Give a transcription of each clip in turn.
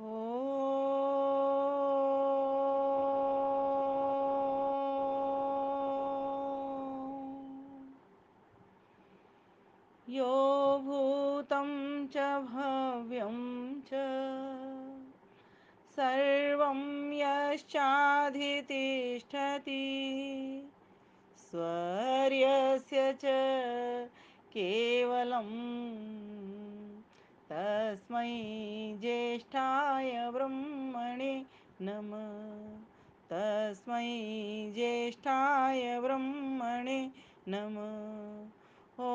यो भूतं च भव्यं च सर्वं यश्चाधितिष्ठति स्वर्यस्य च केवलं तस्मै ज्येष्ठाय ब्रह्मणे नमः। तस्मै ज्येष्ठाय ब्रह्मणे नमः। ॐ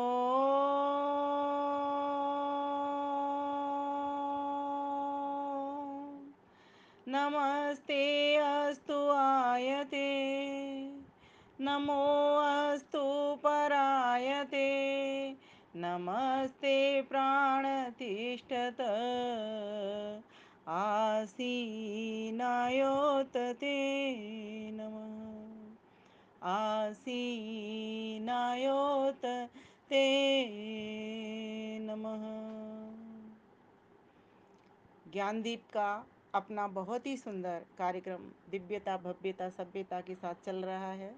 नमस्ते अस्तु आयते नमो अस्तु परायते नमस्ते प्राणतिष्ठत आसीनायोतते नमः। आसीनायोतते नमः। ज्ञानदीप का अपना बहुत ही सुंदर कार्यक्रम दिव्यता भव्यता सभ्यता के साथ चल रहा है।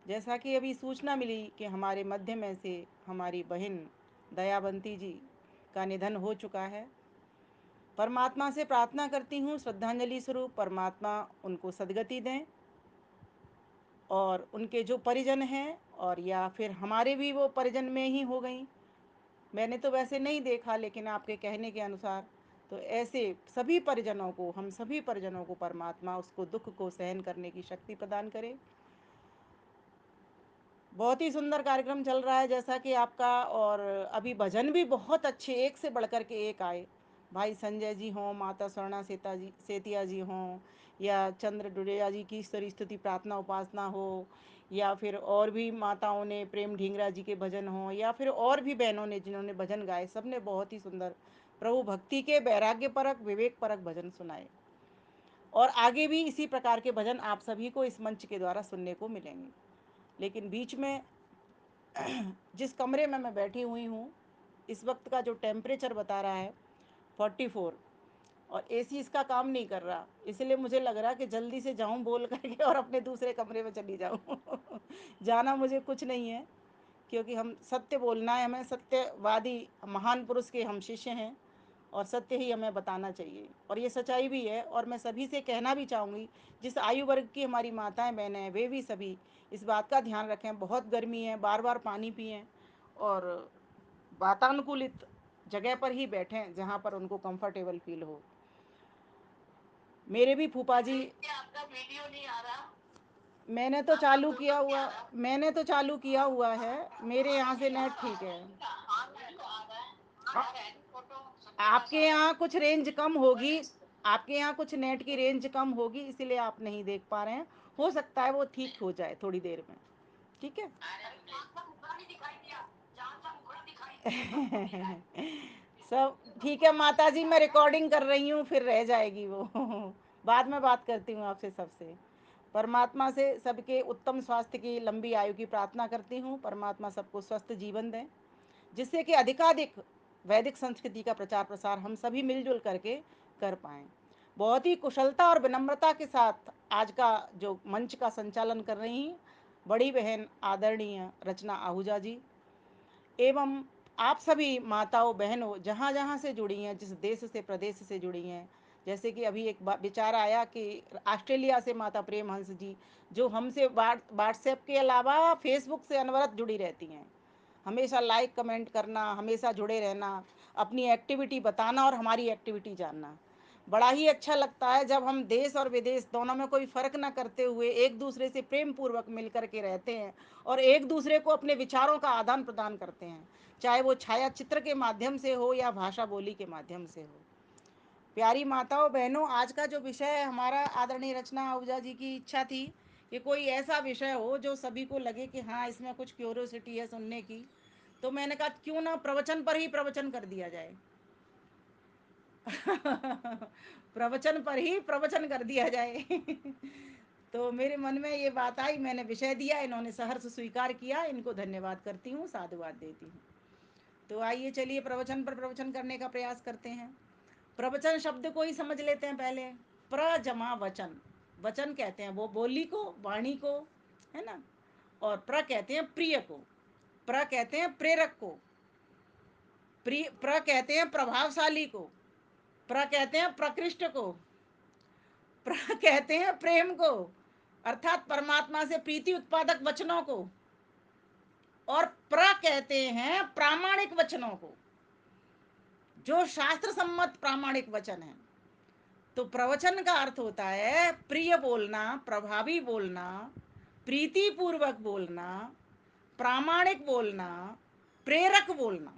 जैसा कि अभी सूचना मिली कि हमारे मध्य में से हमारी बहन दयाबंती जी का निधन हो चुका है। परमात्मा से प्रार्थना करती हूँ श्रद्धांजलि स्वरूप परमात्मा उनको सद्गति दें और उनके जो परिजन हैं और या फिर हमारे भी वो परिजन में ही हो गई। मैंने तो वैसे नहीं देखा लेकिन आपके कहने के अनुसार तो ऐसे सभी परिजनों को हम सभी परिजनों को परमात्मा उसको दुख को सहन करने की शक्ति प्रदान करे। बहुत ही सुंदर कार्यक्रम चल रहा है जैसा कि आपका। और अभी भजन भी बहुत अच्छे एक से बढ़कर के एक आए। भाई संजय जी हों, माता स्वर्णा सेतिया जी हों, या चंद्र डुडेजा जी की ईश्वरी स्तुति प्रार्थना उपासना हो, या फिर और भी माताओं ने प्रेम ढींगरा जी के भजन हों, या फिर और भी बहनों ने जिन्होंने भजन गाए, सबने बहुत ही सुंदर प्रभु भक्ति के वैराग्य परक विवेक परक भजन सुनाए। और आगे भी इसी प्रकार के भजन आप सभी को इस मंच के द्वारा सुनने को मिलेंगे। लेकिन बीच में जिस कमरे में मैं बैठी हुई हूँ इस वक्त का जो टेम्परेचर बता रहा है 44, और एसी इसका काम नहीं कर रहा, इसलिए मुझे लग रहा कि जल्दी से जाऊं बोल करके और अपने दूसरे कमरे में चली जाऊं। जाना मुझे कुछ नहीं है, क्योंकि हम सत्य बोलना है, हमें सत्यवादी महान पुरुष के हम शिष्य हैं और सत्य ही हमें बताना चाहिए और ये सच्चाई भी है। और मैं सभी से कहना भी चाहूँगी, जिस आयु वर्ग की हमारी माताएं बहनें हैं वे भी सभी इस बात का ध्यान रखें। बहुत गर्मी है, बार बार पानी पिएं और वातानुकूलित जगह पर ही बैठें जहाँ पर उनको कंफर्टेबल फील हो। मेरे भी फूफा जी, आपका वीडियो नहीं आ रहा। मैंने तो चालू किया हुआ है, मेरे यहाँ से नेट ठीक है। आपके यहाँ कुछ रेंज कम होगी, आपके यहाँ कुछ नेट की रेंज कम होगी, इसीलिए आप नहीं देख पा रहे हैं। हो सकता है वो ठीक हो जाए थोड़ी देर में, ठीक है। सब ठीक है माता जी, मैं रिकॉर्डिंग कर रही हूँ, फिर रह जाएगी वो। बाद में बात करती हूँ आपसे सबसे। परमात्मा से सबके उत्तम स्वास्थ्य की लंबी आयु की प्रार्थना करती हूँ। परमात्मा सबको स्वस्थ जीवन दें, जिससे कि अधिकाधिक वैदिक संस्कृति का प्रचार प्रसार हम सभी मिलजुल करके कर पाएँ। बहुत ही कुशलता और विनम्रता के साथ आज का जो मंच का संचालन कर रही हैं बड़ी बहन आदरणीय रचना आहूजा जी, एवं आप सभी माताओं बहनों जहाँ जहाँ से जुड़ी हैं, जिस देश से प्रदेश से जुड़ी हैं। जैसे कि अभी एक विचार आया कि ऑस्ट्रेलिया से माता प्रेम हंस जी, जो हमसे व्हाट्सएप के अलावा फेसबुक से अनवरत जुड़ी रहती हैं, हमेशा लाइक कमेंट करना, हमेशा जुड़े रहना, अपनी एक्टिविटी बताना और हमारी एक्टिविटी जानना। बड़ा ही अच्छा लगता है जब हम देश और विदेश दोनों में कोई फ़र्क ना करते हुए एक दूसरे से प्रेम पूर्वक मिल कर के रहते हैं और एक दूसरे को अपने विचारों का आदान प्रदान करते हैं, चाहे वो छाया चित्र के माध्यम से हो या भाषा बोली के माध्यम से हो। प्यारी माताओं बहनों, आज का जो विषय है हमारा, आदरणीय रचना आहूजा जी की इच्छा थी कि कोई ऐसा विषय हो जो सभी को लगे कि हाँ इसमें कुछ क्यूरोसिटी है सुनने की। तो मैंने कहा क्यों ना प्रवचन पर ही प्रवचन कर दिया जाए। प्रवचन पर ही प्रवचन कर दिया जाए। तो मेरे मन में ये बात आई, मैंने विषय दिया, इन्होंने सहर्ष स्वीकार किया, इनको धन्यवाद करती हूँ, साधुवाद देती हूँ। तो आइए चलिए प्रवचन पर प्रवचन करने का प्रयास करते हैं। प्रवचन शब्द को ही समझ लेते हैं पहले। प्र जमा वचन, वचन कहते हैं वो बोली को, वाणी को, है ना। और प्र कहते हैं प्रिय को, प्र कहते हैं प्रेरक को, प्र कहते हैं प्रभावशाली को, प्र कहते हैं प्रकृष्ट को, प्र कहते हैं प्रेम को, अर्थात परमात्मा से प्रीति उत्पादक वचनों को, और प्र कहते हैं प्रामाणिक वचनों को, जो शास्त्र सम्मत प्रामाणिक वचन है। तो प्रवचन का अर्थ होता है प्रिय बोलना, प्रभावी बोलना, प्रीतिपूर्वक बोलना, प्रामाणिक बोलना, प्रेरक बोलना।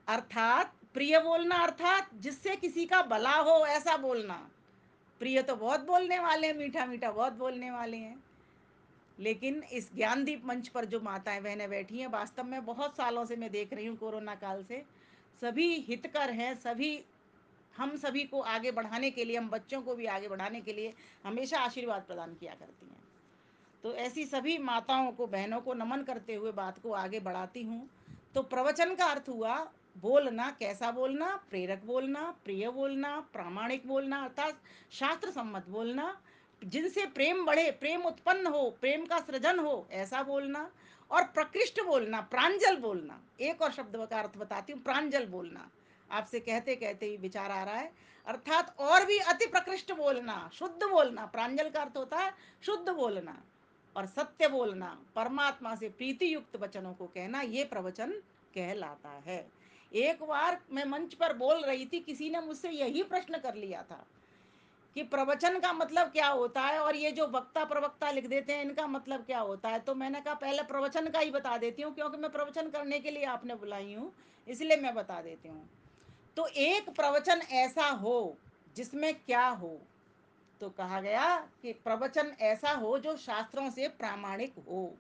अर्थात प्रिय बोलना अर्थात जिससे किसी का भला हो ऐसा बोलना। प्रिय तो बहुत बोलने वाले हैं, मीठा मीठा बहुत बोलने वाले हैं, लेकिन इस ज्ञानदीप मंच पर जो माताएं बहनें बैठी हैं, वास्तव में बहुत सालों से मैं देख रही हूँ, कोरोना काल से सभी हितकर हैं, सभी हम सभी को आगे बढ़ाने के लिए, हम बच्चों को भी आगे बढ़ाने के लिए हमेशा आशीर्वाद प्रदान किया करती हैं। तो ऐसी सभी माताओं को, बहनों को नमन करते हुए बात को आगे बढ़ाती हूँ। तो प्रवचन का अर्थ हुआ बोलना, कैसा बोलना, प्रेरक बोलना, प्रिय बोलना, प्रामाणिक बोलना, अर्थात शास्त्र सम्मत बोलना, जिनसे प्रेम बढ़े, प्रेम उत्पन्न हो, प्रेम का सृजन हो, ऐसा बोलना, और प्रकृष्ट बोलना, प्रांजल बोलना। एक और शब्द का अर्थ बताती हूँ, प्रांजल बोलना। आपसे कहते कहते ही विचार आ रहा है, अर्थात और भी अति प्रकृष्ट बोलना, शुद्ध बोलना। प्रांजल का अर्थ होता है शुद्ध बोलना और सत्य बोलना, परमात्मा से प्रीति युक्त वचनों को कहना, ये प्रवचन कहलाता है। एक बार मैं मंच पर बोल रही थी, किसी ने मुझसे यही प्रश्न कर लिया था कि प्रवचन का मतलब क्या होता है, और ये जो वक्ता प्रवक्ता लिख देते हैं इनका मतलब क्या होता है। तो मैंने कहा पहले प्रवचन का ही बता देती हूँ, क्योंकि मैं प्रवचन करने के लिए आपने बुलाई हूँ, इसलिए मैं बता देती हूँ। तो एक प्रवचन ऐसा हो जिसमें क्या हो, तो कहा गया कि प्रवचन ऐसा हो जो शास्त्रों से प्रामाणिक हो।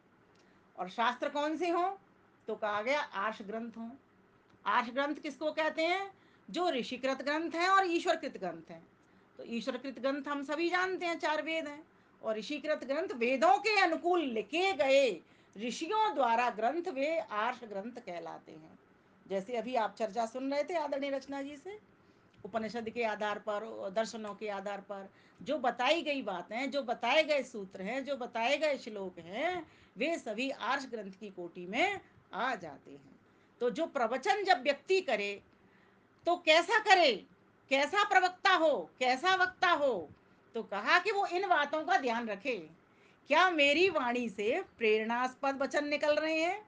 और शास्त्र कौन से हो, तो कहा गया आर्ष ग्रंथ हो। आर्ष ग्रंथ किसको कहते हैं, जो ऋषिकृत ग्रंथ हैं और ईश्वरकृत ग्रंथ हैं। तो ईश्वरकृत ग्रंथ हम सभी जानते हैं, 4 वेद हैं, और ऋषिकृत ग्रंथ वेदों के अनुकूल लिखे गए ऋषियों द्वारा ग्रंथ, वे आर्ष ग्रंथ कहलाते हैं। जैसे अभी आप चर्चा सुन रहे थे आदरणीय रचना जी से, उपनिषद के आधार पर, दर्शनों के आधार पर जो बताई गई बातें, जो बताए गए सूत्र हैं, जो बताए गए श्लोक हैं, वे सभी आर्ष ग्रंथ की कोटि में आ जाते हैं। तो जो प्रवचन जब व्यक्ति करे तो कैसा करे, कैसा प्रवक्ता हो, कैसा वक्ता हो, तो कहा कि वो इन बातों का ध्यान रखे। क्या मेरी वाणी से प्रेरणास्पद वचन निकल रहे हैं,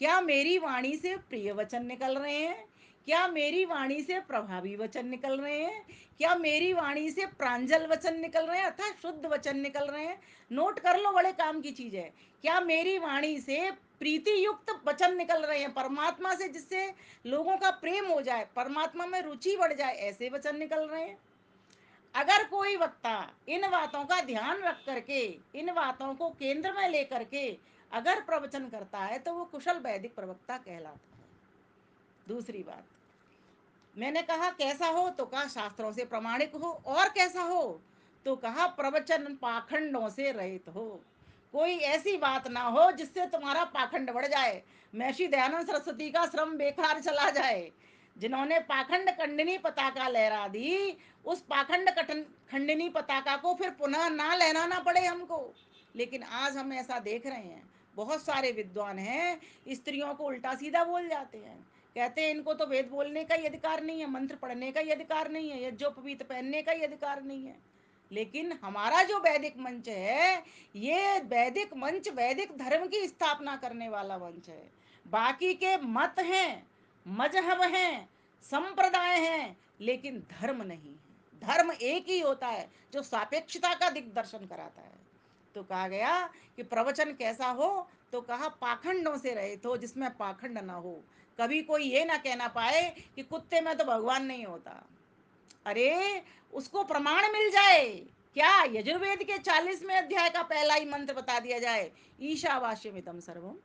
क्या मेरी वाणी से प्रिय वचन निकल रहे हैं, क्या मेरी वाणी से प्रभावी वचन निकल रहे हैं, क्या मेरी वाणी से प्रांजल वचन निकल रहे हैं, अर्थात शुद्ध वचन निकल रहे हैं। नोट कर लो, बड़े काम की चीज है। क्या मेरी वाणी से प्रीति युक्त वचन निकल रहे हैं, परमात्मा से जिससे लोगों का प्रेम हो जाए, परमात्मा में रुचि बढ़ जाए, ऐसे वचन निकल रहे हैं। अगर कोई वक्ता इन बातों का ध्यान रख करके, इन बातों को केंद्र में लेकर के अगर प्रवचन करता है, तो वो कुशल वैदिक प्रवक्ता कहलाता है। दूसरी बात, मैंने कहा कैसा हो, तो कहा शास्त्रों से प्रमाणिक हो। और कैसा हो, तो कहा प्रवचन पाखंडों से रहित हो। कोई ऐसी बात ना हो जिससे तुम्हारा पाखंड बढ़ जाए, महर्षि दयानंद सरस्वती का श्रम बेकार चला जाए। जिन्होंने पाखंड खंडिनी पताका लहरा दी, उस पाखंड खंडिनी पताका को फिर पुनः ना लहराना पड़े हमको। लेकिन आज हम ऐसा देख रहे हैं, बहुत सारे विद्वान हैं, स्त्रियों को उल्टा सीधा बोल जाते हैं, कहते हैं इनको तो वेद बोलने का ही अधिकार नहीं है, मंत्र पढ़ने का ही अधिकार नहीं है, यज्ञोपवीत पहनने का ही अधिकार नहीं है। लेकिन हमारा जो वैदिक मंच है, ये वैदिक मंच वैदिक धर्म की स्थापना करने वाला मंच है। बाकी के मत हैं, मजहब हैं, संप्रदाय हैं, लेकिन धर्म नहीं है। धर्म एक ही होता है जो सापेक्षता का दिग्दर्शन कराता है। तो कहा गया कि प्रवचन कैसा हो, तो कहा पाखंडों से रहित हो, जिसमें पाखंड ना हो। कभी कोई ये ना कहना पाए कि कुत्ते में तो भगवान नहीं होता। अरे उसको प्रमाण मिल जाए, क्या यजुर्वेद के 40वें अध्याय का पहला ही मंत्र बता दिया जाए, ईशावास्यमिदं सर्वम।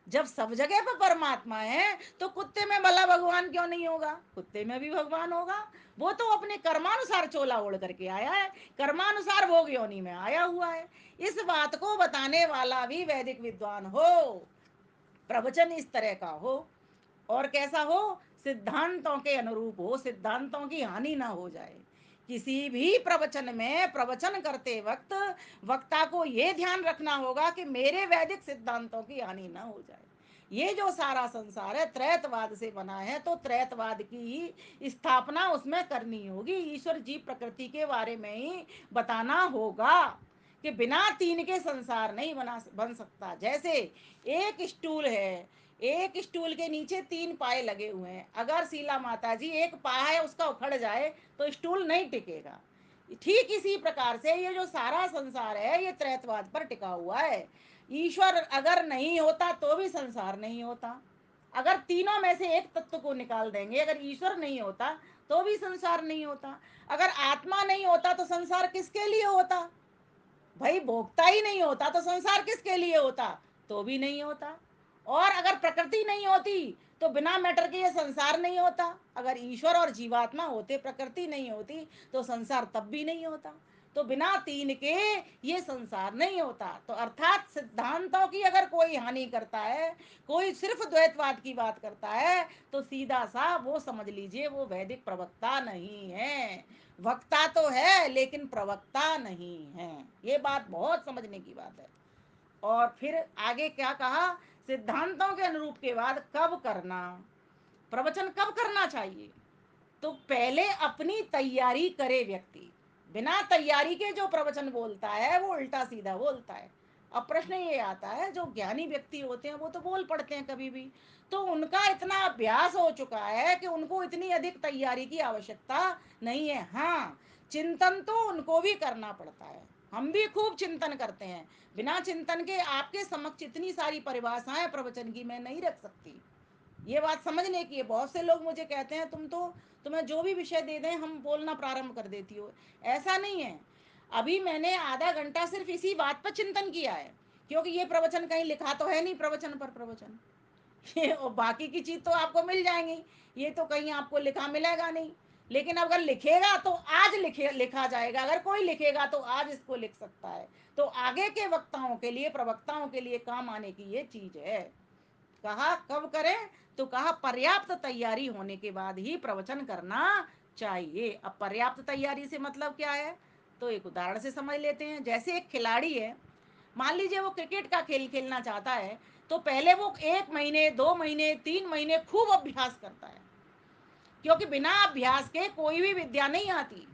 जब सब जगह पर परमात्मा है, तो कुत्ते में भला भगवान क्यों नहीं होगा, कुत्ते में भी भगवान होगा। वो तो अपने कर्मानुसार चोला ओढ़ करके आया है, कर्मानुसार भोग योनि में आया हुआ है। इस बात को बताने वाला भी वैदिक विद्वान हो, प्रवचन इस तरह का हो। और कैसा हो, सिद्धांतों के अनुरूप हो, सिद्धांतों की हानि ना हो जाए। किसी भी प्रवचन में प्रवचन करते वक्त वक्ता को यह ध्यान रखना होगा कि मेरे वैदिक सिद्धांतों की हानि ना हो जाए। ये जो सारा संसार है त्रैतवाद से बना है, तो त्रैतवाद की स्थापना उसमें करनी होगी। ईश्वर जीव प्रकृति के बारे में ही बताना होगा कि बिना तीन के संसार नहीं बन सकता। जैसे एक स्टूल है, एक स्टूल के नीचे तीन पाए लगे हुए हैं, अगर शीला माता जी एक पाया है उसका उखड़ जाए तो स्टूल नहीं टिकेगा। ठीक इसी प्रकार से ये जो सारा संसार है ये त्रैतवाद पर टिका हुआ है। ईश्वर अगर नहीं होता तो भी संसार नहीं होता। अगर तीनों में से एक तत्व को निकाल देंगे, अगर ईश्वर नहीं होता तो भी संसार नहीं होता। अगर आत्मा नहीं होता तो संसार किसके लिए होता? भाई भोगता ही नहीं होता तो संसार किसके लिए होता? तो भी नहीं होता। और अगर प्रकृति नहीं होती तो बिना मैटर के ये संसार नहीं होता। अगर ईश्वर और जीवात्मा होते, प्रकृति नहीं होती, तो संसार तब भी नहीं होता। तो बिना तीन के ये संसार नहीं होता। तो अर्थात सिद्धांतों की अगर कोई हानि करता है, कोई सिर्फ द्वैतवाद की बात करता है, तो सीधा सा वो समझ लीजिए वो वैदिक प्रवक्ता नहीं है। वक्ता तो है लेकिन प्रवक्ता नहीं है। ये बात बहुत समझने की बात है। और फिर आगे क्या कहा? सिद्धांतों के अनुरूप के बाद कब करना, प्रवचन कब करना चाहिए? तो पहले अपनी तैयारी करे व्यक्ति। बिना तैयारी के जो प्रवचन बोलता है वो उल्टा सीधा बोलता है। अब प्रश्न ये आता है, जो ज्ञानी व्यक्ति होते हैं वो तो बोल पड़ते हैं कभी भी, तो उनका इतना अभ्यास हो चुका है कि उनको इतनी अधिक तैयारी की आवश्यकता नहीं है। हाँ, चिंतन तो उनको भी करना पड़ता है। हम भी खूब चिंतन करते हैं। बिना चिंतन के आपके समक्ष इतनी सारी परिभाषाएं प्रवचन की मैं नहीं रख सकती। ये बात समझने की है। बहुत से लोग मुझे कहते हैं तुम्हें जो भी विषय दे दें हम बोलना प्रारंभ कर देती हो। ऐसा नहीं है। अभी मैंने आधा घंटा सिर्फ इसी बात पर चिंतन किया है, क्योंकि ये प्रवचन कहीं लिखा तो है नहीं, प्रवचन पर प्रवचन और बाकी की चीज तो आपको मिल जाएंगी, ये तो कहीं आपको लिखा मिलेगा नहीं। लेकिन अगर लिखेगा तो आज लिखा जाएगा। अगर कोई लिखेगा तो आज इसको लिख सकता है। तो आगे के वक्ताओं के लिए, प्रवक्ताओं के लिए काम आने की ये चीज है। कहा कब करें? तो कहा पर्याप्त तैयारी होने के बाद ही प्रवचन करना चाहिए। अब पर्याप्त तैयारी से मतलब क्या है? तो एक उदाहरण से समझ लेते हैं। जैसे एक खिलाड़ी है, मान लीजिए वो क्रिकेट का खेल खेलना चाहता है, तो पहले वो 1 महीने, 2 महीने, 3 महीने खूब अभ्यास करता है, क्योंकि बिना अभ्यास के कोई भी विद्या नहीं आती।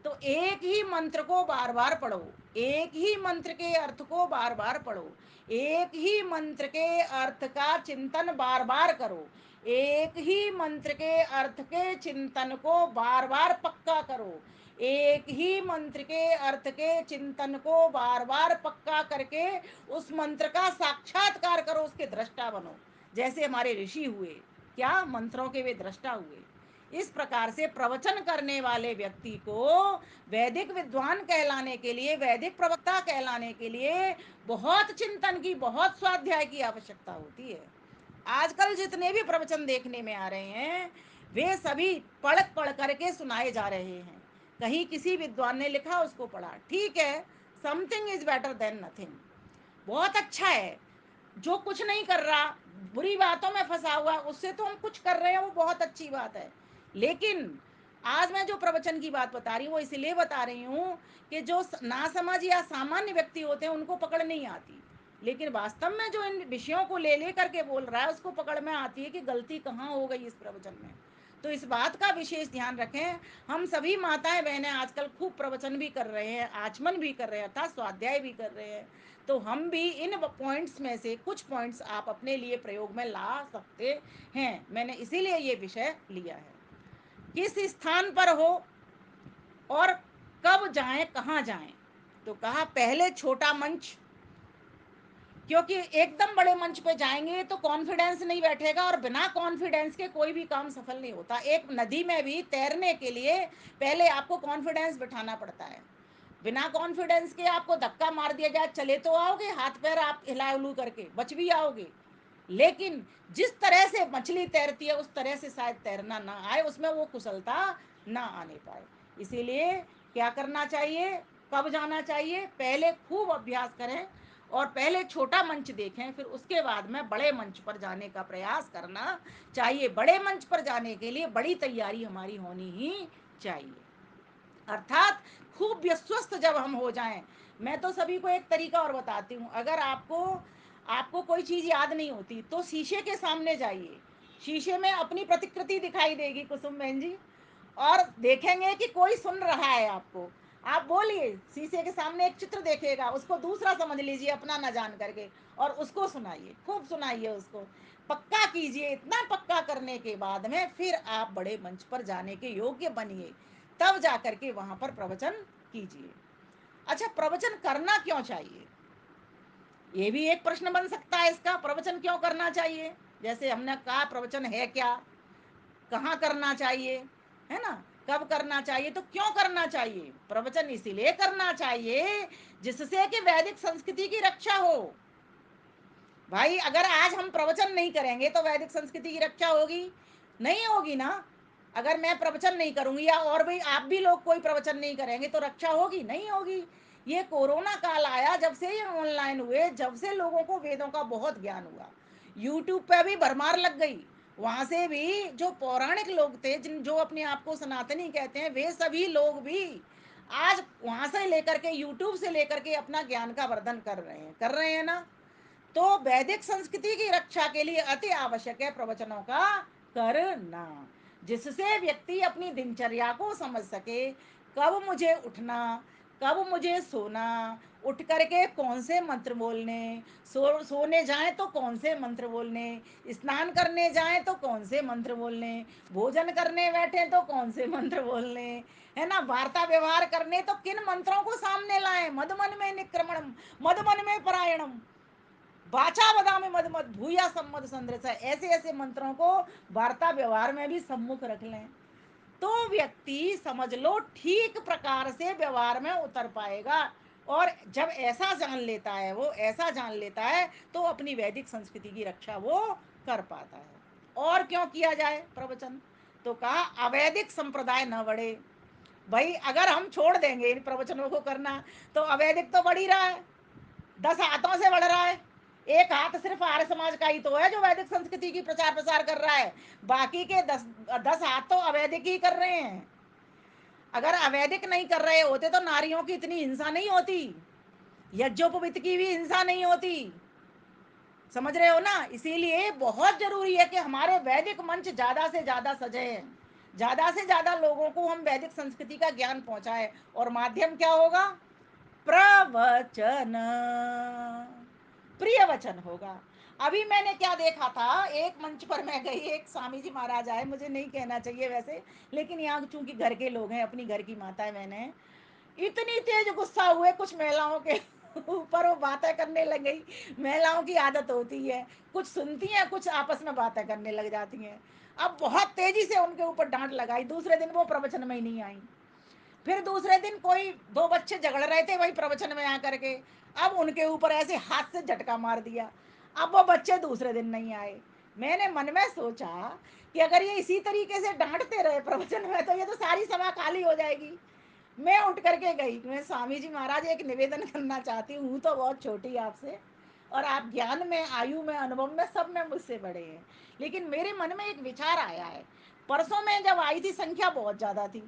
तो एक ही मंत्र को बार बार पढ़ो, एक ही मंत्र के अर्थ को बार बार पढ़ो, एक ही मंत्र के अर्थ का चिंतन बार बार करो, एक ही मंत्र के अर्थ के चिंतन को बार बार पक्का करो, एक ही मंत्र के अर्थ के चिंतन को बार बार पक्का करके उस मंत्र का साक्षात्कार करो, उसके दृष्टा बनो। जैसे हमारे ऋषि हुए, क्या मंत्रों के वे दृष्टा हुए। इस प्रकार से प्रवचन करने वाले व्यक्ति को वैदिक विद्वान कहलाने के लिए, वैदिक प्रवक्ता कहलाने के लिए बहुत चिंतन की, बहुत स्वाध्याय की आवश्यकता होती है। आजकल जितने भी प्रवचन देखने में आ रहे हैं वे सभी पढ़ पढ़ करके सुनाए जा रहे हैं। कहीं किसी विद्वान ने लिखा उसको पढ़ा, ठीक है, something is better than nothing, बहुत अच्छा है। जो कुछ नहीं कर रहा, बुरी बातों में फंसा हुआ, उससे तो हम कुछ कर रहे हैं, वो बहुत अच्छी बात है। लेकिन आज मैं जो प्रवचन की बात बता रही हूँ वो इसलिए बता रही हूँ कि जो नासमझ या सामान्य व्यक्ति होते हैं उनको पकड़ नहीं आती, लेकिन वास्तव में जो इन विषयों को ले ले करके बोल रहा है उसको पकड़ में आती है कि गलती कहाँ हो गई इस प्रवचन में। तो इस बात का विशेष ध्यान रखें। हम सभी माताएं बहनें आजकल खूब प्रवचन भी कर रहे हैं, आचमन भी कर रहे हैं, अर्थात स्वाध्याय भी कर रहे हैं। तो हम भी इन पॉइंट्स में से कुछ पॉइंट्स आप अपने लिए प्रयोग में ला सकते हैं। मैंने इसीलिए ये विषय लिया है। किस स्थान पर हो और कब जाएं, कहाँ जाएं? तो कहा पहले छोटा मंच, क्योंकि एकदम बड़े मंच पे जाएंगे तो कॉन्फिडेंस नहीं बैठेगा, और बिना कॉन्फिडेंस के कोई भी काम सफल नहीं होता। एक नदी में भी तैरने के लिए पहले आपको कॉन्फिडेंस बिठाना पड़ता है। बिना कॉन्फिडेंस के आपको धक्का मार दिया जाए, चले तो आओगे, हाथ पैर आप हिला उलू करके बच भी आओगे, लेकिन जिस तरह से मछली तैरती है उस तरह से शायद तैरना ना आए, उसमें वो कुशलता ना आने पाए। इसीलिए क्या करना चाहिए, कब जाना चाहिए? पहले खूब अभ्यास करें और पहले छोटा मंच देखें, फिर उसके बाद में बड़े मंच पर जाने का प्रयास करना चाहिए। बड़े मंच पर जाने के लिए बड़ी तैयारी हमारी होनी ही चाहिए। अर्थात खूब विश्वस्त जब हम हो जाएं। मैं तो सभी को एक तरीका और बताती हूँ, अगर आपको आपको कोई चीज़ याद नहीं होती तो शीशे के सामने जाइए, शीशे में अपनी प्रतिकृति दिखाई देगी कुसुम बहन जी, और देखेंगे कि कोई सुन रहा है आपको। आप बोलिए, शीशे के सामने एक चित्र देखेगा, उसको दूसरा समझ लीजिए अपना ना जान करके, और उसको सुनाइए, खूब सुनाइए उसको, पक्का कीजिए। इतना पक्का करने के बाद में फिर आप बड़े मंच पर जाने के योग्य बनिए, तब जा करके वहां पर प्रवचन कीजिए। अच्छा, प्रवचन करना क्यों चाहिए, ये भी एक प्रश्न बन सकता है इसका। प्रवचन क्यों करना चाहिए? जैसे हमने कहा प्रवचन है क्या, कहाँ करना चाहिए, है ना, कब करना चाहिए, तो क्यों करना चाहिए? प्रवचन इसीलिए करना चाहिए जिससे कि वैदिक संस्कृति की रक्षा हो। भाई अगर आज हम प्रवचन नहीं करेंगे तो वैदिक संस्कृति की रक्षा होगी? नहीं होगी ना। अगर मैं प्रवचन नहीं करूंगी या और भी आप भी लोग कोई प्रवचन नहीं करेंगे तो रक्षा होगी? नहीं होगी। ये कोरोना काल आया, जब से ये ऑनलाइन हुए, जब से लोगों को वेदों का बहुत ज्ञान हुआ, यूट्यूब पे भी भरमार लग गई। वहां से भी जो पौराणिक लोग थे, जिन जो अपने आप को सनातनी कहते हैं, वे सभी लोग भी आज वहां से लेकर के, यूट्यूब से लेकर के अपना ज्ञान का वर्धन कर रहे हैं ना। तो वैदिक संस्कृति की रक्षा के लिए अति आवश्यक है प्रवचनों का करना, जिससे व्यक्ति अपनी दिनचर्या को समझ सके, कब मुझे उठना, कब मुझे सोना, उठ करके कौन से मंत्र बोलने, सोने जाएं तो कौन से मंत्र बोलने, स्नान करने जाएं तो कौन से मंत्र बोलने, भोजन करने बैठे तो कौन से मंत्र बोलने, है ना, वार्ता व्यवहार करने तो किन मंत्रों को सामने लाएं। मद मन में निक्रमणम, मद मन में परायणम, वाचा बदामी मद मद भूया सम्मद संदृशा, ऐसे ऐसे मंत्रों को वार्ता व्यवहार में भी सम्मुख रख लें, तो व्यक्ति समझ लो ठीक प्रकार से व्यवहार में उतर पाएगा। और जब ऐसा जान लेता है, वो ऐसा जान लेता है, तो अपनी वैदिक संस्कृति की रक्षा वो कर पाता है। और क्यों किया जाए प्रवचन? तो कहा अवैदिक संप्रदाय न बढ़े। भाई अगर हम छोड़ देंगे इन प्रवचनों को करना, तो अवैदिक तो बढ़ ही रहा है, 10 हाथों से बढ़ रहा है। एक हाथ सिर्फ आर्य समाज का ही तो है जो वैदिक संस्कृति की प्रचार प्रसार कर रहा है, बाकी के 10 हाथ तो अवैदिक ही कर रहे हैं। अगर अवैदिक नहीं कर रहे होते तो नारियों की इतनी हिंसा नहीं होती, यज्ञोपवीत की भी हिंसा नहीं होती। समझ रहे हो ना। इसीलिए बहुत जरूरी है कि हमारे वैदिक मंच ज्यादा से ज्यादा सजे, ज्यादा से ज्यादा लोगों को हम वैदिक संस्कृति का ज्ञान पहुंचाए। और माध्यम क्या होगा? प्रवचन, प्रिय वचन होगा। अभी मैंने क्या देखा था, एक मंच पर मैं गई, एक स्वामी जी महाराज आए, मुझे नहीं कहना चाहिए वैसे, लेकिन यहाँ चूंकि घर के लोग हैं, अपनी घर की माता है, मैंने इतनी तेज गुस्सा हुए कुछ महिलाओं के ऊपर, वो बातें करने लग गई। महिलाओं की आदत होती है, कुछ सुनती हैं, कुछ आपस में बातें करने लग जाती हैं। अब बहुत तेजी से उनके ऊपर डांट लगाई। दूसरे दिन वो प्रवचन में ही नहीं आई। फिर दूसरे दिन कोई 2 बच्चे झगड़ रहे थे वही प्रवचन में आकर के, अब उनके ऊपर ऐसे हाथ से झटका मार दिया। अब वो बच्चे दूसरे दिन नहीं आए। मैंने मन में सोचा कि अगर ये इसी तरीके से डांटते रहे प्रवचन में, तो ये तो सारी सभा खाली हो जाएगी। मैं उठ करके गई, मैं स्वामी जी महाराज एक निवेदन करना चाहती हूँ, तो बहुत छोटी आपसे, और आप ज्ञान में, आयु में, अनुभव में, सब में मुझसे बड़े हैं, लेकिन मेरे मन में एक विचार आया है। परसों में जब आई थी संख्या बहुत ज़्यादा थी,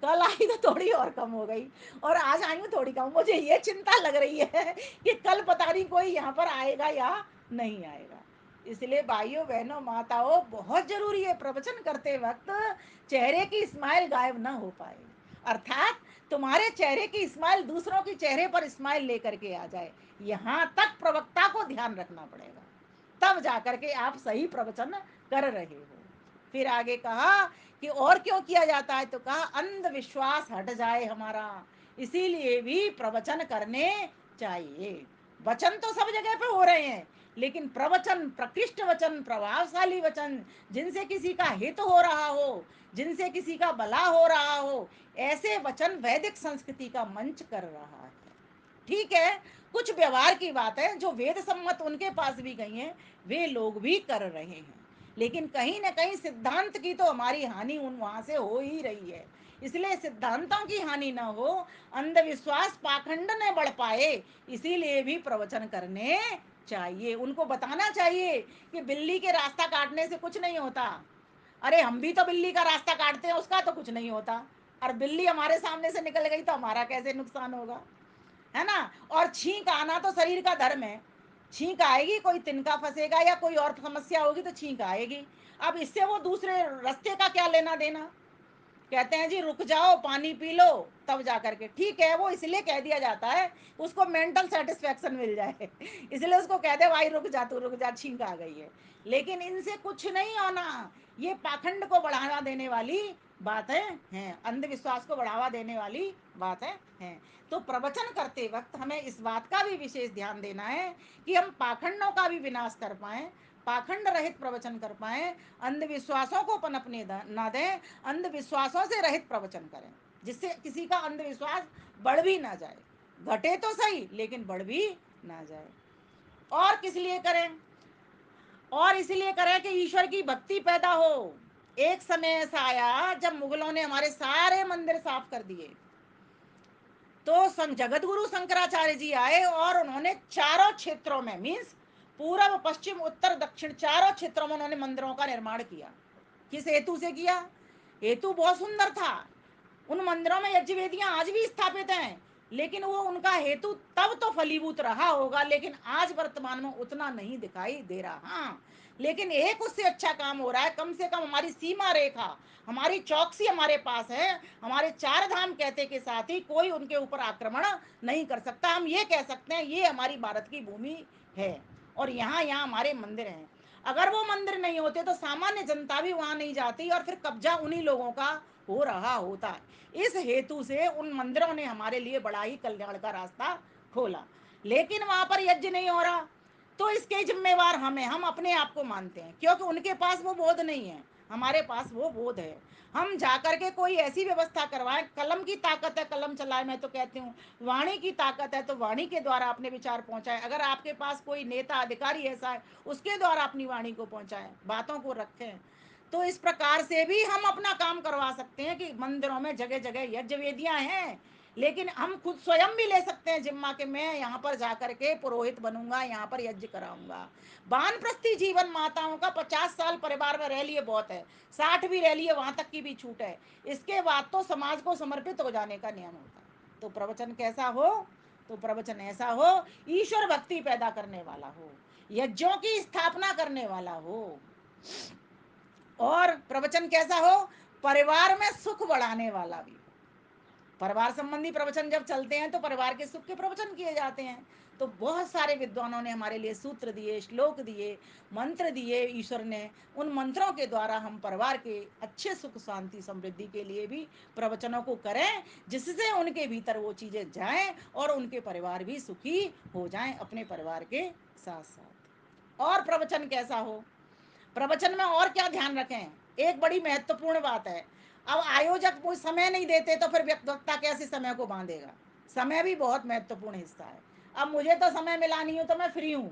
कल आई तो थोड़ी और कम हो गई, और आज आई हूँ थोड़ी कम। मुझे ये चिंता लग रही है कि कल पता नहीं कोई यहाँ पर आएगा या नहीं आएगा। इसलिए भाइयों बहनों माताओं, बहुत जरूरी है प्रवचन करते वक्त चेहरे की स्माइल गायब ना हो पाए। अर्थात तुम्हारे चेहरे की स्माइल दूसरों के चेहरे पर स्माइल लेकर के आ जाए, यहाँ तक प्रवक्ता को ध्यान रखना पड़ेगा, तब जाकर के आप सही प्रवचन कर रहे हो। फिर आगे कहा कि और क्यों किया जाता है, तो कहा अंधविश्वास हट जाए हमारा, इसीलिए भी प्रवचन करने चाहिए। वचन तो सब जगह पे हो रहे हैं, लेकिन प्रवचन, प्रकृष्ट वचन, प्रभावशाली वचन, जिनसे किसी का हित हो रहा हो, जिनसे किसी का भला हो रहा हो, ऐसे वचन वैदिक संस्कृति का मंच कर रहा है। ठीक है, कुछ व्यवहार की बात है जो वेद सम्मत उनके पास भी गई हैं, वे लोग भी कर रहे हैं, लेकिन कहीं ना कहीं सिद्धांत की तो हमारी हानि उन वहां से हो ही रही है। इसलिए सिद्धांतों की हानि न हो, अंधविश्वास पाखंड न बढ़ पाए, इसीलिए भी प्रवचन करने चाहिए। उनको बताना चाहिए कि बिल्ली के रास्ता काटने से कुछ नहीं होता। अरे हम भी तो बिल्ली का रास्ता काटते हैं, उसका तो कुछ नहीं होता। और बिल्ली हमारे सामने से निकल गई तो हमारा कैसे नुकसान होगा, है ना। और छींक आना तो शरीर का धर्म है। छींक आएगी, कोई तिनका फंसेगा या कोई और समस्या होगी तो छींक आएगी। अब इससे वो दूसरे रास्ते का क्या लेना देना। कहते हैं जी रुक जाओ, पानी पी लो, तब जा करके ठीक है। वो इसलिए कह दिया जाता है उसको मेंटल सेटिस्फेक्शन मिल जाए इसलिए उसको कह दे भाई रुक जा, तू रुक जा, छींक आ गई है। लेकिन इनसे कुछ नहीं होना। ये पाखंड को बढ़ावा देने वाली बातें हैं, अंधविश्वास को बढ़ावा देने वाली बातें हैं। तो प्रवचन करते वक्त हमें इस बात का भी विशेष ध्यान देना है कि हम पाखंडों का भी विनाश कर पाएं, पाखंड रहित प्रवचन कर पाएं, अंधविश्वासों को पनपने ना दें, अंधविश्वासों से रहित प्रवचन करें, जिससे किसी का अंधविश्वास बढ़ भी ना जाए। घटे तो सही लेकिन बढ़ भी ना जाए। और किस लिए करें, और इसलिए करें कि ईश्वर की भक्ति पैदा हो। एक समय ऐसा आया जब मुगलों ने हमारे सारे मंदिर साफ कर दिए, तो जगत गुरु शंकराचार्य जी आए और उन्होंने चारों क्षेत्रों में, मीन्स पूर्व पश्चिम उत्तर दक्षिण चारों क्षेत्रों में उन्होंने मंदिरों का निर्माण किया। किस हेतु से किया? हेतु बहुत सुंदर था। उन मंदिरों में यज्ञ वेदियां आज भी स्थापित हैं, लेकिन वो उनका हेतु तब तो फलीभूत रहा होगा, लेकिन आज वर्तमान में उतना नहीं दिखाई दे रहा। हाँ, लेकिन एक उससे अच्छा काम हो रहा है। कम से कम हमारी सीमा रेखा, हमारी चौकसी हमारे पास है। हमारे चार धाम कहते के साथ ही कोई उनके ऊपर आक्रमण नहीं कर सकता। हम ये कह सकते हैं ये हमारी भारत की भूमि है और यहाँ यहाँ हमारे मंदिर हैं। अगर वो मंदिर नहीं होते तो सामान्य जनता भी वहां नहीं जाती और फिर कब्जा उन्हीं लोगों का हो रहा होता। इस हेतु से उन मंदिरों ने हमारे लिए बड़ा ही कल्याण का रास्ता खोला। लेकिन वहां पर यज्ञ नहीं हो रहा तो इसके जिम्मेवार हम अपने आप को मानते हैं, क्योंकि उनके पास वो बोध नहीं है, हमारे पास वो बोध है। हम जाकर के कोई ऐसी व्यवस्था करवाएं, कलम की ताकत है कलम चलाए, मैं तो कहती हूँ वाणी की ताकत है तो वाणी के द्वारा अपने विचार पहुंचाएं। अगर आपके पास कोई नेता अधिकारी ऐसा है उसके द्वारा अपनी वाणी को पहुंचाएं, बातों को रखें। तो इस प्रकार से भी हम अपना काम करवा सकते हैं कि मंदिरों में जगह जगह यज्ञ वेदियां हैं, लेकिन हम खुद स्वयं भी ले सकते हैं जिम्मा के मैं यहाँ पर जाकर के पुरोहित बनूंगा, यहाँ पर यज्ञ कराऊंगा। वानप्रस्थी जीवन माताओं का 50 साल परिवार में रह लिए बहुत है, 60 भी रह लिए, वहां तक की भी छूट है। इसके बाद तो समाज को समर्पित हो जाने का नियम होता है। तो प्रवचन कैसा हो? तो प्रवचन ऐसा हो ईश्वर भक्ति पैदा करने वाला हो, यज्ञों की स्थापना करने वाला हो। और प्रवचन कैसा हो? परिवार में सुख बढ़ाने वाला भी। परिवार संबंधी प्रवचन जब चलते हैं तो परिवार के सुख के प्रवचन किए जाते हैं। तो बहुत सारे विद्वानों ने हमारे लिए सूत्र दिए, श्लोक दिए, मंत्र दिए ईश्वर ने। उन मंत्रों के द्वारा हम परिवार के अच्छे सुख शांति समृद्धि के लिए भी प्रवचनों को करें, जिससे उनके भीतर वो चीजें जाएं और उनके परिवार भी सुखी हो जाएं अपने परिवार के साथ साथ। और प्रवचन कैसा हो? प्रवचन में और क्या ध्यान रखें? एक बड़ी महत्वपूर्ण बात है। अब आयोजक वो समय नहीं देते तो फिर वक्ता कैसे समय को बांधेगा? समय भी बहुत महत्वपूर्ण हिस्सा है। अब मुझे तो समय मिला नहीं हो तो मैं फ्री हूँ,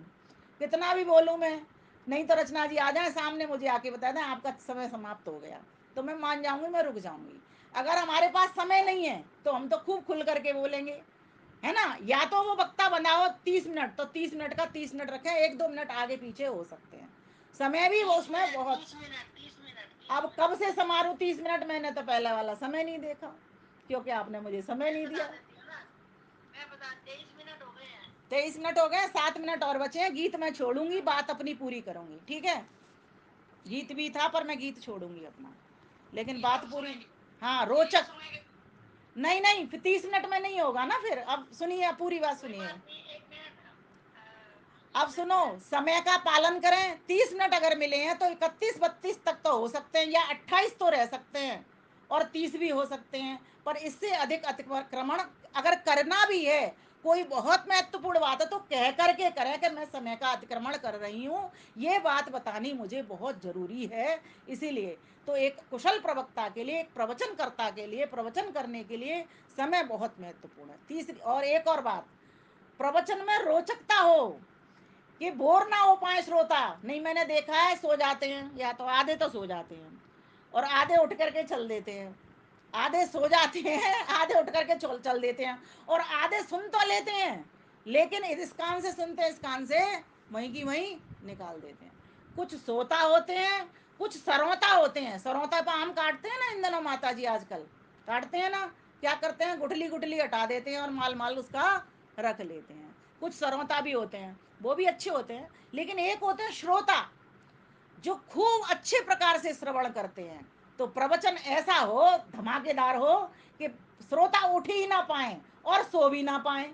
कितना भी बोलूँ मैं। नहीं तो रचना जी आ जाए सामने, मुझे आके बता दें आपका समय समाप्त हो गया, तो मैं मान जाऊंगी, मैं रुक जाऊंगी। अगर हमारे पास समय नहीं है तो हम तो खूब खुल करके बोलेंगे, है ना। या तो वो वक्ता बनाओ 30 मिनट, तो 30 मिनट का 30 मिनट रखें, 1-2 मिनट आगे पीछे हो सकते हैं। समय भी वो उसमें बहुत। 30 मिनट अब कब से समारोह 30 मिनट? मैंने तो पहले वाला समय नहीं देखा, क्योंकि आपने मुझे समय नहीं दिया। मैं बता 23 मिनट हो गए हैं। 23 मिनट हो गए, 7 मिनट और बचे हैं। गीत मैं छोड़ूंगी, बात अपनी पूरी करूंगी, ठीक है। गीत भी था पर मैं गीत छोड़ूंगी अपना, लेकिन बात पूरी। हाँ रोचक। नहीं नहीं, फिर 30 मिनट में नहीं होगा ना फिर। अब सुनिए, पूरी बात सुनिए। अब सुनो, समय का पालन करें। 30 मिनट अगर मिले हैं तो 31-32 तक तो हो सकते हैं, या 28 तो रह सकते हैं, और 30 भी हो सकते हैं। पर इससे अधिक अतिक्रमण अगर करना भी है, कोई बहुत महत्वपूर्ण बात है, तो कह करके करें कि मैं समय का अतिक्रमण कर रही हूँ, ये बात बतानी मुझे बहुत जरूरी है। इसीलिए तो एक कुशल प्रवक्ता के लिए, एक प्रवचनकर्ता के लिए, प्रवचन करने के लिए समय बहुत महत्वपूर्ण है। तीसरी और एक और बात, प्रवचन में रोचकता हो कि बोर ना हो पाए श्रोता। नहीं, मैंने देखा है सो जाते हैं, या तो आधे तो सो जाते हैं और आधे उठ करके चल देते हैं। आधे सो जाते हैं, आधे उठ करके चल चल देते हैं, और आधे सुन तो लेते हैं, लेकिन इस कान से सुनते हैं, इस कान से वहीं की वहीं निकाल देते हैं। कुछ सोता होते हैं, कुछ सरौता होते हैं। सरौता पर आम काटते हैं ना इन दिनों माता जी, आजकल काटते हैं ना, क्या करते हैं, गुठली गुठली हटा देते हैं और माल माल उसका रख लेते हैं। कुछ सरौता भी होते हैं, वो भी अच्छे होते हैं, लेकिन एक होते हैं श्रोता, जो खूब अच्छे प्रकार से श्रवण करते हैं। तो प्रवचन ऐसा हो, धमाकेदार हो, कि श्रोता उठ ही ना पाए और सो भी ना पाए,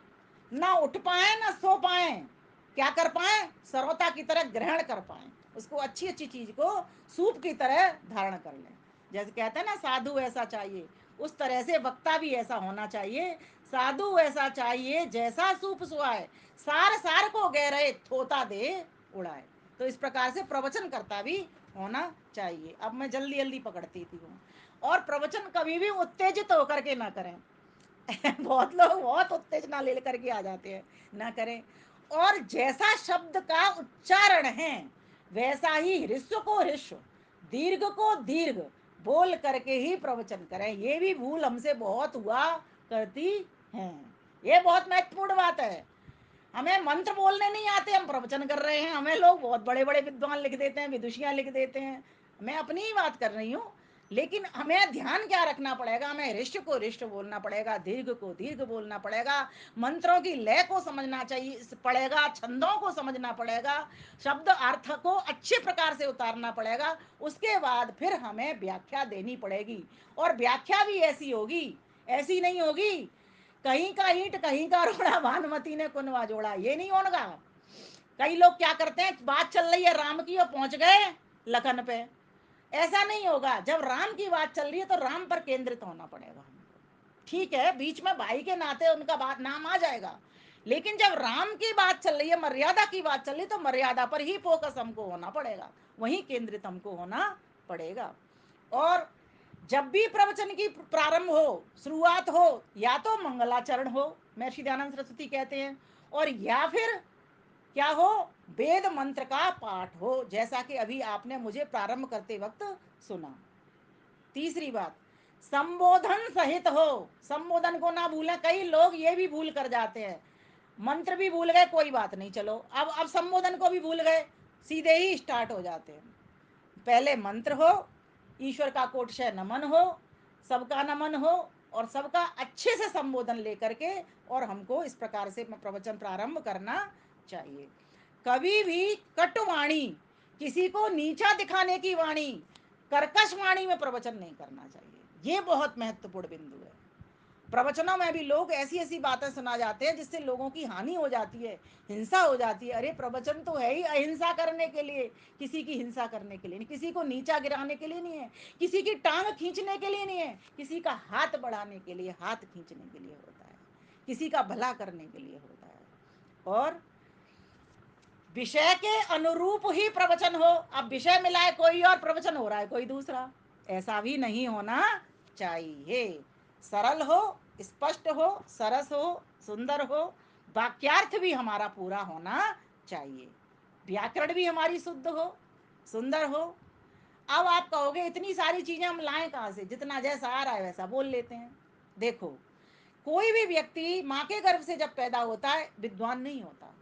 ना उठ पाए ना सो पाए, क्या कर पाए, श्रोता की तरह ग्रहण कर पाए, उसको अच्छी अच्छी चीज को सूप की तरह धारण कर लें। जैसे कहते हैं ना, साधु ऐसा चाहिए, उस तरह से वक्ता भी ऐसा होना चाहिए। साधु ऐसा चाहिए जैसा सूप सुहाए, सार सार को गहरे थोता दे उड़ाए। तो इस प्रकार से प्रवचन करता भी होना चाहिए। अब मैं जल्दी जल्दी पकड़ती थी हूँ। और प्रवचन कभी भी उत्तेजित होकर के ना करें। बहुत लोग बहुत उत्तेजना ले करके आ जाते हैं, ना करें। और जैसा शब्द का उच्चारण है, वैसा ही ह्रस्व को ह्रस्व, दीर्घ को दीर्घ बोल करके ही प्रवचन करें। ये भी भूल हमसे बहुत हुआ करती है। ये बहुत महत्वपूर्ण बात है। हमें मंत्र बोलने नहीं आते, हम प्रवचन कर रहे हैं, हमें लोग बहुत बड़े बड़े विद्वान लिख देते हैं, विदुषियां लिख देते हैं। मैं अपनी ही बात कर रही हूँ। लेकिन हमें ध्यान क्या रखना पड़ेगा, हमें ऋष्ट को ऋष्ट बोलना पड़ेगा, दीर्घ को दीर्घ बोलना पड़ेगा, मंत्रों की लय को समझना चाहिए पड़ेगा, छंदों को समझना पड़ेगा, शब्द अर्थ को अच्छे प्रकार से उतारना पड़ेगा। उसके बाद फिर हमें व्याख्या देनी पड़ेगी, और व्याख्या भी ऐसी होगी, ऐसी नहीं होगी कहीं का ईंट कहीं का रोड़ा, भानुमति ने कुनवा जोड़ा, ये नहीं होगा। कई लोग क्या करते हैं, बात चल रही है राम की और पहुंच गए लखन पे। ऐसा नहीं होगा। जब राम की बात चल रही है तो राम पर केंद्रित होना पड़ेगा। ठीक है, बीच में भाई के नाते उनका बात नाम आ जाएगा, लेकिन जब राम की बात चल रही है, मर्यादा की बात चल रही है, तो मर्यादा पर ही फोकस हमको होना पड़ेगा, वहीं केंद्रित हमको होना पड़ेगा। और जब भी प्रवचन की प्रारंभ हो, शुरुआत हो, या तो मंगलाचरण हो, महर्षि दयानंद सरस्वती कहते हैं, और या फिर क्या हो, वेद मंत्र का पाठ हो, जैसा कि अभी आपने मुझे प्रारंभ करते वक्त सुना। तीसरी बात, संबोधन सहित हो। संबोधन को ना भूलें, कई लोग ये भी भूल कर जाते हैं, मंत्र भी भूल गए, कोई बात नहीं, चलो अब संबोधन को भी भूल गए, सीधे ही स्टार्ट हो जाते हैं। पहले मंत्र हो, ईश्वर का कोटशय नमन हो, सबका नमन हो, और सबका अच्छे से संबोधन लेकर के, और हमको इस प्रकार से प्रवचन प्रारंभ करना चाहिए। कभी भी कटुवाणी, किसी को नीचा दिखाने की वाणी, कर्कश वाणी में प्रवचन नहीं करना चाहिए। ये बहुत महत्वपूर्ण बिंदु है। प्रवचनों में भी लोग ऐसी ऐसी बातें सुना जाते हैं जिससे लोगों की हानि हो जाती है, हिंसा हो जाती है। अरे प्रवचन तो है ही अहिंसा करने के लिए, किसी की हिंसा करने के लिए नहीं, किसी को नीचा गिराने के लिए नहीं है, किसी की टांग खींचने के लिए नहीं है, किसी का हाथ बढ़ाने के लिए, हाथ खींचने के लिए होता है, किसी का भला करने के लिए होता है। और विषय के अनुरूप ही प्रवचन हो। अब विषय मिला है कोई और, प्रवचन हो रहा है कोई दूसरा, ऐसा भी नहीं होना चाहिए। सरल हो, स्पष्ट हो, सरस हो, सुंदर हो, वाक्यार्थ भी हमारा पूरा होना चाहिए, व्याकरण भी हमारी शुद्ध हो, सुंदर हो। अब आप कहोगे इतनी सारी चीजें हम लाएं कहाँ से, जितना जैसा आ रहा है वैसा बोल लेते हैं। देखो, कोई भी व्यक्ति माँ के गर्भ से जब पैदा होता है विद्वान नहीं होता।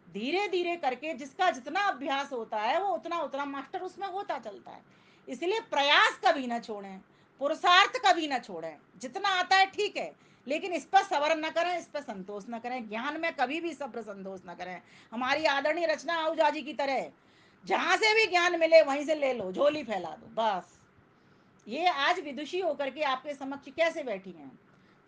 धीरे धीरे करके जिसका जितना अभ्यास होता है वो उतना उतना मास्टर उसमें होता चलता है। इसलिए प्रयास कभी ना छोड़ें, पुरुषार्थ कभी ना छोड़ें। जितना आता है ठीक है, लेकिन इस पर सबर न करें, इस पर संतोष न करें, ज्ञान में कभी भी सब्र संतोष न करें। हमारी आदरणीय रचना आहूजा जी की तरह, जहां से भी ज्ञान मिले वहीं से ले लो, झोली फैला दो बस। ये आज विदुषी होकर के आपके समक्ष कैसे बैठी हैं,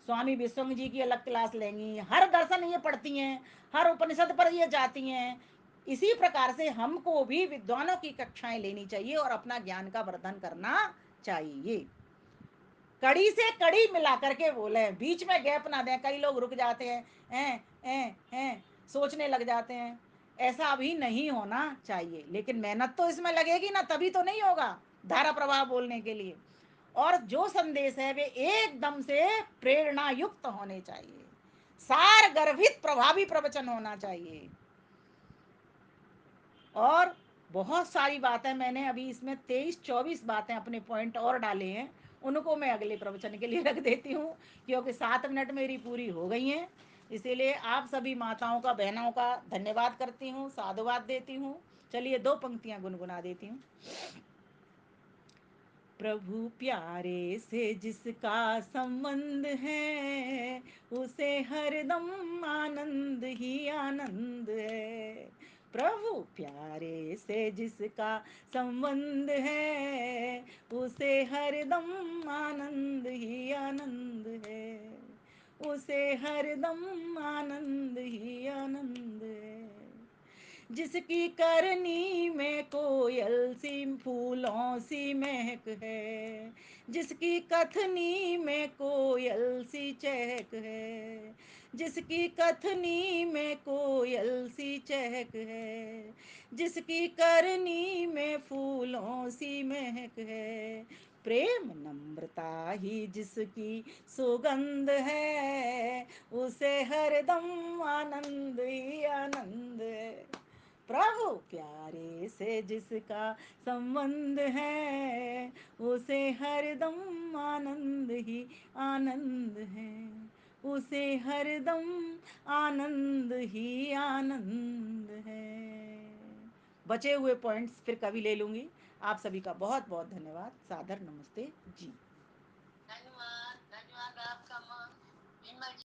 स्वामी विश्वंग जी की अलग क्लास लेंगी, हर दर्शन ये पढ़ती हैं, हर उपनिषद पर ये जाती हैं। इसी प्रकार से हमको भी विद्वानों की कक्षाएं लेनी चाहिए और अपना ज्ञान का वर्धन करना चाहिए। कड़ी से कड़ी मिला करके बोले, बीच में गैप ना दें। कई लोग रुक जाते हैं, सोचने लग जाते हैं। ऐसा भी नहीं होना चाहिए, लेकिन मेहनत तो इसमें लगेगी ना, तभी तो नहीं होगा धारा प्रवाह बोलने के लिए। और जो संदेश है वे एकदम से प्रेरणा युक्त होने चाहिए, सार गर्भित प्रभावी प्रवचन होना चाहिए। और बहुत सारी बातें मैंने अभी इसमें 23-24 बातें अपने पॉइंट और डाले हैं, उनको मैं अगले प्रवचन के लिए रख देती हूँ, क्योंकि 7 मिनट मेरी पूरी हो गई हैं। इसीलिए आप सभी माताओं का, बहनों का धन्यवाद करती हूँ, साधुवाद देती हूँ। चलिए 2 पंक्तियाँ गुनगुना देती हूँ। प्रभु प्यारे से जिसका संबंध है, उसे हरदम आनंद ही आनंद है। प्रभु प्यारे से जिसका संबंध है, उसे हरदम आनंद ही आनंद है। उसे हरदम आनंद ही आनंद है। जिसकी करनी में कोयल सी फूलों सी महक है, जिसकी कथनी में कोयल सी चहक है, जिसकी कथनी में कोयल सी चहक है, जिसकी करनी में फूलों सी महक है। प्रेम नम्रता ही जिसकी सुगंध है, उसे हरदम आनंद ही आनंद है। प्रभु प्यारे से जिसका संबंध है, उसे हरदम आनंद ही आनंद है। उसे हरदम आनंद ही आनंद है। बचे हुए पॉइंट्स फिर कभी ले लूंगी। आप सभी का बहुत बहुत धन्यवाद। सादर नमस्ते जी। धन्यवाद, धन्यवाद आपका माँ विमल जी।